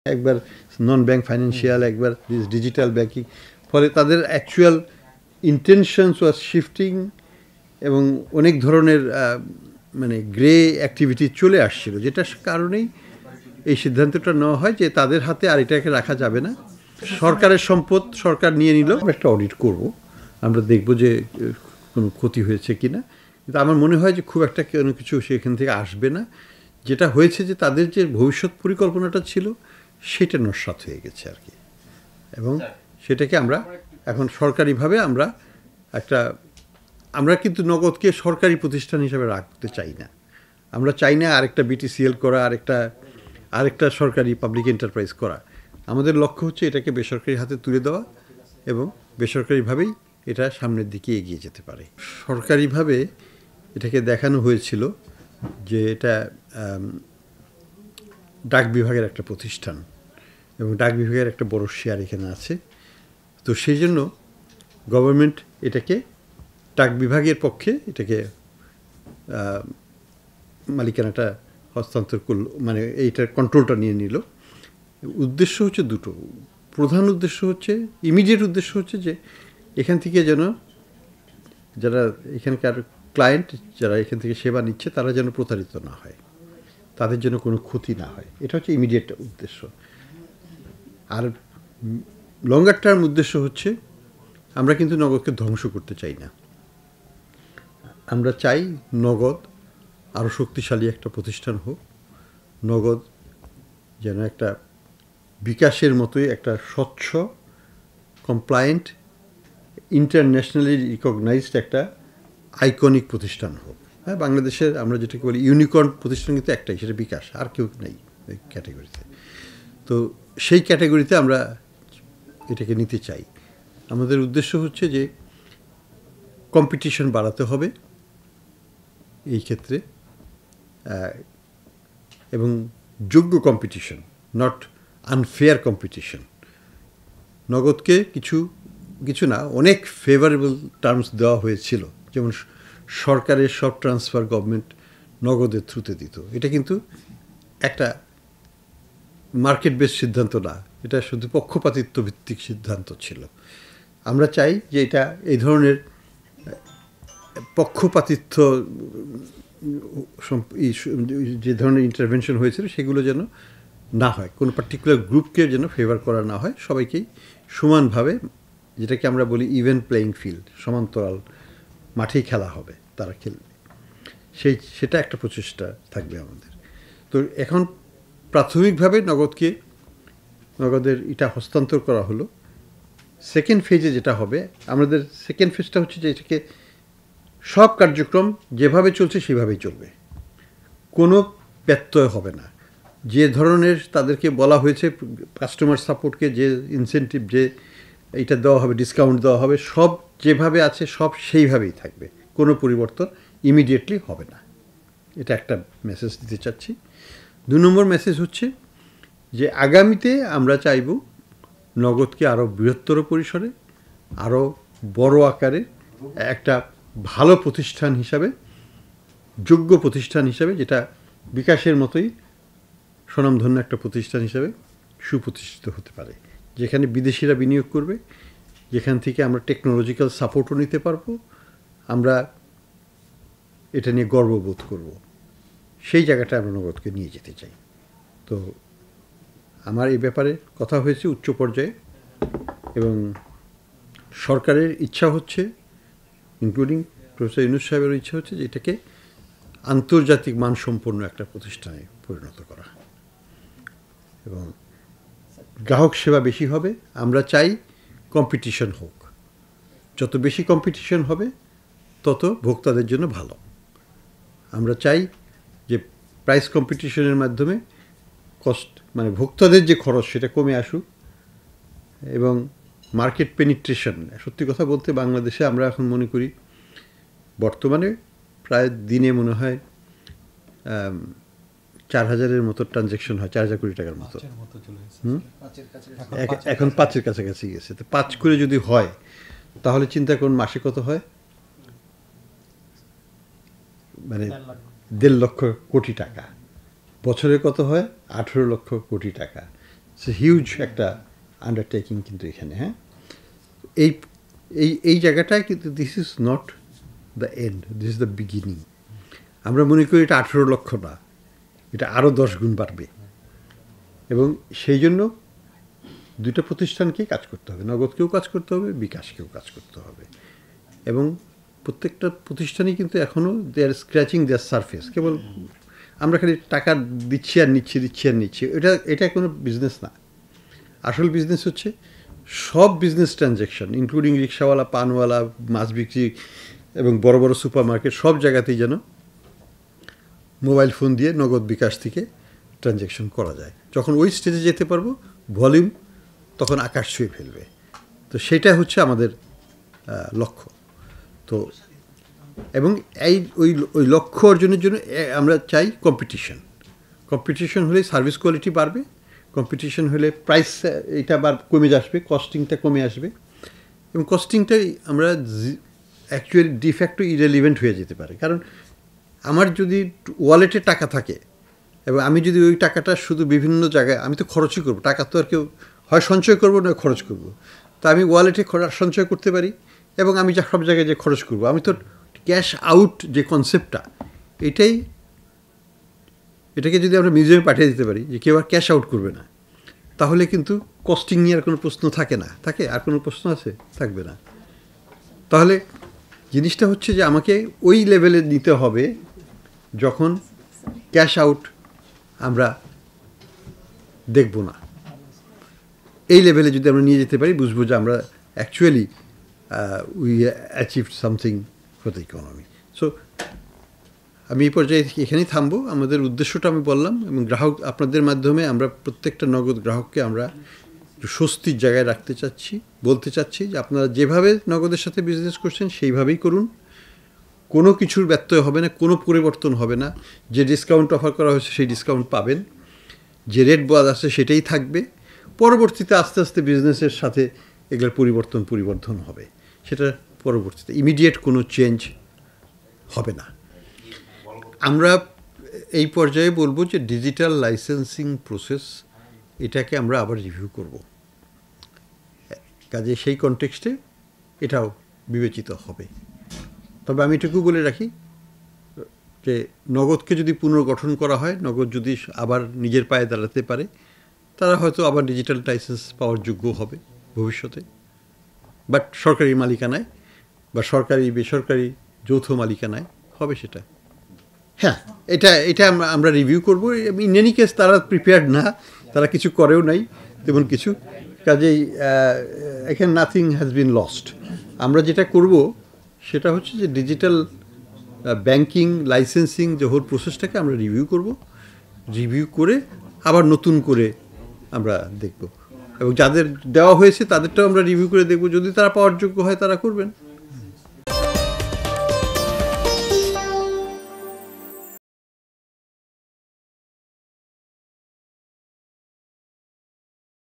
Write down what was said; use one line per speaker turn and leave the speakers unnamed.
একবার নন bank financial, একবার digital banking, ফলে তাদের অ্যাকচুয়াল ইন্টেনশনস ওয়াজ শিফটিং এবং অনেক ধরনের মানে গ্রে অ্যাক্টিভিটি চলে আসছিল, যেটার কারণেই এই সিদ্ধান্তটা নেওয়া হয় যে তাদের হাতে আর এটাকে রাখা যাবে না, সরকারের সম্পদ সরকার নিয়ে নিল। একটা অডিট করব, আমরা দেখব যে কোনো ক্ষতি হয়েছে কি না, কিন্তু আমার মনে হয় যে খুব একটা কোনো কিছু সেখান থেকে আসবে না। যেটা হয়েছে যে তাদের যে ভবিষ্যৎ পরিকল্পনাটা ছিল সেটা নস্যাৎ হয়ে গেছে আর কি, এবং সেটাকে আমরা এখন সরকারিভাবে আমরা কিন্তু নগদকে সরকারি প্রতিষ্ঠান হিসাবে রাখতে চাই না। আমরা চাই না আরেকটা বিটিসিএল করা, আরেকটা সরকারি পাবলিক এন্টারপ্রাইজ করা। আমাদের লক্ষ্য হচ্ছে এটাকে বেসরকারি হাতে তুলে দেওয়া এবং বেসরকারিভাবেই এটা সামনের দিকে এগিয়ে যেতে পারে। সরকারিভাবে এটাকে দেখানো হয়েছিল যে এটা ডাক বিভাগের একটা প্রতিষ্ঠান এবং ডাক বিভাগের একটা বড় শেয়ার এখানে আছে। তো সেই জন্য গভর্নমেন্ট এটাকে ডাক বিভাগের পক্ষে এটাকে মালিকানাটা হস্তান্তর করল, মানে এইটার কন্ট্রোলটা নিয়ে নিল। উদ্দেশ্য হচ্ছে দুটো। প্রধান উদ্দেশ্য হচ্ছে, ইমিডিয়েট উদ্দেশ্য হচ্ছে যে এখান থেকে যেন যারা এখানকার ক্লায়েন্ট, যারা এখান থেকে সেবা নিচ্ছে, তারা যেন প্রতারিত না হয়, তাদের জন্য কোনো ক্ষতি না হয়। এটা হচ্ছে ইমিডিয়েট উদ্দেশ্য। আর লঙ্গার টার্ম উদ্দেশ্য হচ্ছে, আমরা কিন্তু নগদকে ধ্বংস করতে চাই না। আমরা চাই নগদ আরও শক্তিশালী একটা প্রতিষ্ঠান হোক। নগদ যেন একটা বিকাশের মতোই একটা স্বচ্ছ, কমপ্লায়েন্ট, ইন্টারন্যাশনালি রিকগনাইজড একটা আইকনিক প্রতিষ্ঠান হোক। হ্যাঁ, বাংলাদেশের আমরা যেটাকে বলি ইউনিকর্ন প্রতিষ্ঠান কিন্তু একটাই, সেটা বিকাশ, আর কেউ নেই ওই ক্যাটাগরিতে। তো সেই ক্যাটাগরিতে আমরা এটাকে নিতে চাই। আমাদের উদ্দেশ্য হচ্ছে যে কম্পিটিশন বাড়াতে হবে এই ক্ষেত্রে, এবং যোগ্য কম্পিটিশন, নট আনফেয়ার কম্পিটিশন। নগদকে কিছু না, অনেক ফেভারেবল টার্মস দেওয়া হয়েছিল, যেমন সরকারের সব ট্রান্সফার গভর্নমেন্ট নগদের থ্রুতে দিত। এটা কিন্তু একটা মার্কেট বেস সিদ্ধান্ত না, এটা শুধু পক্ষপাতিত্ব ভিত্তিক সিদ্ধান্ত ছিল। আমরা চাই যে এটা এই ধরনের পক্ষপাতিত্ব, যে ধরনের ইন্টারভেনশন হয়েছিল সেগুলো যেন না হয়, কোনো পার্টিকুলার গ্রুপকে যেন ফেভার করা না হয়, সবাইকেই সমানভাবে, যেটাকে আমরা বলি ইভেন প্লেয়িং ফিল্ড, সমান্তরাল মাঠেই খেলা হবে, তারা খেলবে, সেটা একটা প্রচেষ্টা থাকবে আমাদের। তো এখন প্রাথমিকভাবে নগদের এটা হস্তান্তর করা হলো। সেকেন্ড ফেজে যেটা হবে, আমাদের সেকেন্ড ফেজটা হচ্ছে যে এটাকে সব কার্যক্রম যেভাবে চলছে সেভাবেই চলবে, কোনো ব্যত্যয় হবে না। যে ধরনের তাদেরকে বলা হয়েছে কাস্টমার সাপোর্টকে যে ইনসেন্টিভ, যে এটা দেওয়া হবে, ডিসকাউন্ট দেওয়া হবে, সব যেভাবে আছে সব সেইভাবেই থাকবে, কোনো পরিবর্তন ইমিডিয়েটলি হবে না। এটা একটা মেসেজ দিতে চাচ্ছি। 2 নম্বর মেসেজ হচ্ছে যে আগামীতে আমরা চাইব নগদকে আরও বৃহত্তর পরিসরে, আরও বড় আকারে একটা ভালো প্রতিষ্ঠান হিসাবে, যোগ্য প্রতিষ্ঠান হিসাবে, যেটা বিকাশের মতোই স্বনামধন্য একটা প্রতিষ্ঠান হিসাবে সুপ্রতিষ্ঠিত হতে পারে, যেখানে বিদেশিরা বিনিয়োগ করবে, যেখান থেকে আমরা টেকনোলজিক্যাল সাপোর্টও নিতে পারবো, আমরা এটা নিয়ে গর্ববোধ করব। সেই জায়গাটা আমরা নগদকে নিয়ে যেতে চাই। তো আমার এই ব্যাপারে কথা হয়েছে উচ্চ পর্যায়ে, এবং সরকারের ইচ্ছা হচ্ছে, ইনক্লুডিং প্রফেসর ইউনূস সাহেবেরও ইচ্ছা হচ্ছে যে এটাকে আন্তর্জাতিক মানসম্পন্ন একটা প্রতিষ্ঠানে পরিণত করা, এবং গ্রাহক সেবা বেশি হবে। আমরা চাই কম্পিটিশন হোক, যত বেশি কম্পিটিশন হবে তত ভোক্তাদের জন্য ভালো। আমরা চাই যে প্রাইস কম্পিটিশনের মাধ্যমে কস্ট, মানে ভোক্তাদের যে খরচ সেটা কমে আসুক, এবং মার্কেট পেনিট্রেশন। সত্যি কথা বলতে বাংলাদেশে আমরা এখন মনে করি বর্তমানে প্রায় দিনে মনে হয় 4,000-এর মতো ট্রানজ্যাকশন হয়, 4,000 কোটি টাকার মতো। এখন 5-এর কাছাকাছি গেছে। তো 5 করে যদি হয় তাহলে চিন্তা করুন মাসে কত হয়, মানে 1.5 লক্ষ কোটি টাকা। বছরে কত হয়? 18 লক্ষ কোটি টাকা। হিউজ একটা আন্ডারটেকিং কিন্তু এখানে, হ্যাঁ। এই এই এই জায়গাটায় কিন্তু this is not the end, this is the beginning. আমরা মনে করি এটা 18 লক্ষ না, এটা আরও 10 গুণ বাড়বে। এবং সেই জন্য দুইটা প্রতিষ্ঠানকেই কাজ করতে হবে, নগদকেও কাজ করতে হবে, বিকাশকেও কাজ করতে হবে। এবং প্রত্যেকটা প্রতিষ্ঠানই কিন্তু এখনও দে আর স্ক্র্যাচিং দেয়ার সারফেস। কেবল আমরা খালি টাকা দিচ্ছি আর নিচ্ছি, দিচ্ছি আর নিচ্ছি, এটা কোনো বিজনেস না। আসল বিজনেস হচ্ছে সব বিজনেস ট্রানজ্যাকশন, ইনক্লুডিং রিক্সাওয়ালা, পানওয়ালা, মাছ বিক্রি এবং বড় বড় সুপার মার্কেট, সব জায়গাতেই যেন মোবাইল ফোন দিয়ে নগদ বিকাশ থেকে ট্রানজ্যাকশন করা যায়। যখন ওই স্টেজে যেতে পারবো, ভলিউম তখন আকাশ ছুঁয়ে ফেলবে। তো সেটা হচ্ছে আমাদের লক্ষ্য। তো এবং ওই লক্ষ্য অর্জনের জন্য আমরা চাই কম্পিটিশন হলে সার্ভিস কোয়ালিটি বাড়বে, কম্পিটিশন হলে প্রাইস এটা কমে আসবে, কস্টিংটা কমে আসবে। এবং কস্টিংটাই আমরা অ্যাকচুয়ালি ডিফ্যাক্টো ইরেলিভেন্ট হয়ে যেতে পারে। কারণ আমার যদি ওয়ালেটে টাকা থাকে এবং আমি যদি ওই টাকাটা শুধু বিভিন্ন জায়গায়, আমি তো খরচই করবো, টাকা তো আর কেউ হয় সঞ্চয় করবো না খরচ করব। তা আমি ওয়ালেটে সঞ্চয় করতে পারি এবং আমি সব জায়গায় যে খরচ করব। আমি তো ক্যাশ আউট যে কনসেপ্টটা, এটাকে যদি আমরা মিউজিয়ামে পাঠিয়ে দিতে পারি যে কেউ আর ক্যাশ আউট করবে না, তাহলে কিন্তু কস্টিং নিয়ে আর কোনো প্রশ্ন থাকে না। আর কোনো প্রশ্ন আছে? থাকবে না। তাহলে জিনিসটা হচ্ছে যে আমাকে ওই লেভেলে নিতে হবে যখন ক্যাশ আউট আমরা দেখব না। এই লেভেলে যদি আমরা নিয়ে যেতে পারি, বুঝবো যে আমরা actually we achieve something for the economy. So আমি এই পর্যায়ে এখানেই থামবো। আমাদের উদ্দেশ্যটা আমি বললাম, এবং আপনাদের মাধ্যমে আমরা প্রত্যেকটা নগদ গ্রাহককে আমরা একটু স্বস্তির জায়গায় রাখতে চাচ্ছি, বলতে চাচ্ছি যে আপনারা যেভাবে নগদের সাথে বিজনেস করছেন সেইভাবেই করুন, কোনো কিছুর ব্যত্যয় হবে না, কোনো পরিবর্তন হবে না। যে ডিসকাউন্ট অফার করা হয়েছে সেই ডিসকাউন্ট পাবেন, যে রেট বলা আছে সেটাই থাকবে। পরবর্তীতে আস্তে আস্তে বিজনেসের সাথে এগুলোর পরিবর্ধন হবে, সেটা পরবর্তীতে ইমিডিয়েট কোনো চেঞ্জ হবে না। আমরা এই পর্যায়ে বলবো যে ডিজিটাল লাইসেন্সিং প্রসেস, এটাকে আমরা আবার রিভিউ করব। কাজে সেই কনটেক্সটে এটাও বিবেচিত হবে। তবে আমি এটুকু বলে রাখি যে নগদকে যদি পুনর্গঠন করা হয়, নগদ যদি আবার নিজের পায়ে দাঁড়াতে পারে, তারা হয়তো আবার ডিজিটাল লাইসেন্স পাওয়ার যোগ্য হবে ভবিষ্যতে, বাট সরকারি মালিকানায় বা সরকারি বেসরকারি যৌথ মালিকানায় হবে সেটা। হ্যাঁ, এটা আমরা রিভিউ করবো। ইন এনি কেস তারা প্রিপেয়ার্ড না, তারা কিছু করেও নাই তেমন কিছু। কাজেই এখানে নাথিং হ্যাজ বিন লস্ট। আমরা যেটা করব সেটা হচ্ছে যে ডিজিটাল ব্যাংকিং লাইসেন্সিং যে হোল প্রসেসটাকে আমরা রিভিউ করে আবার নতুন করে আমরা দেখব। এবং যাদের দেওয়া হয়েছে তাদেরটাও আমরা রিভিউ করে দেখব, যদি তারা পাওয়ার যোগ্য হয় তারা করবেন।